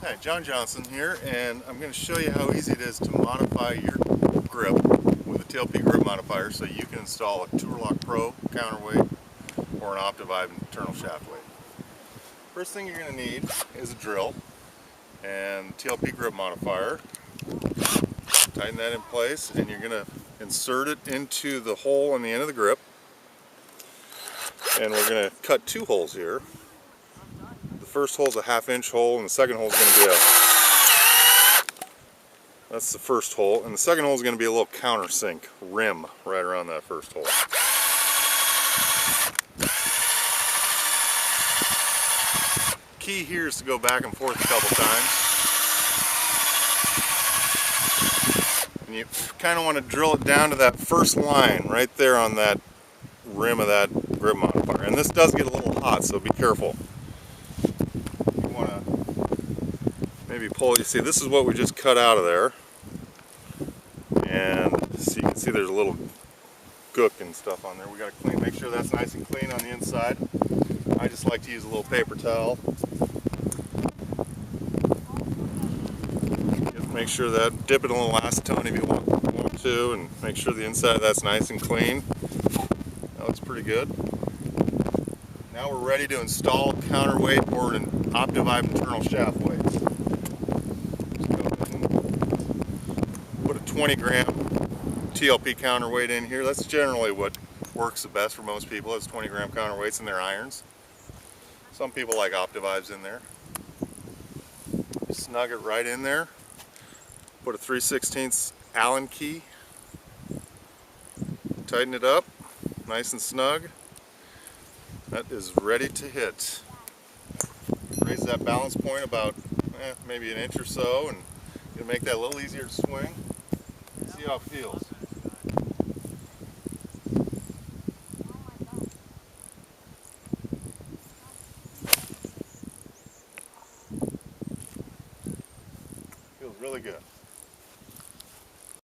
Hi, John Johnson here, and I'm going to show you how easy it is to modify your grip with a TLP grip modifier so you can install a Lock Pro counterweight or an Opti-Vibe internal shaft weight. First thing you're going to need is a drill and TLP grip modifier. Tighten that in place, and you're going to insert it into the hole on the end of the grip. And we're going to cut two holes here. The first hole is a 1/2 inch hole, and the second hole is going to be that's the first hole, and the second hole is going to be a little countersink rim right around that first hole. Key here is to go back and forth a couple times. And you kind of want to drill it down to that first line right there on that rim of that grip modifier. And this does get a little hot, so be careful. You want to maybe pull, you see this is what we just cut out of there. And so you can see there's a little gook and stuff on there. We got to clean, make sure that's nice and clean on the inside. I just like to use a little paper towel. Just make sure that, dip it in a little acetone if you want to, and make sure the inside of that's nice and clean. That looks pretty good. Now we're ready to install counterweight or an Opti-Vibe internal shaft weight. Just go ahead and put a 20-gram TLP counterweight in here. That's generally what works the best for most people. It's 20-gram counterweights in their irons. Some people like Opti-Vibes in there. Snug it right in there. Put a 3/16 Allen key. Tighten it up, nice and snug. That is ready to hit. Raise that balance point about maybe an inch or so, and you'll make that a little easier to swing. See how it feels. Feels really good.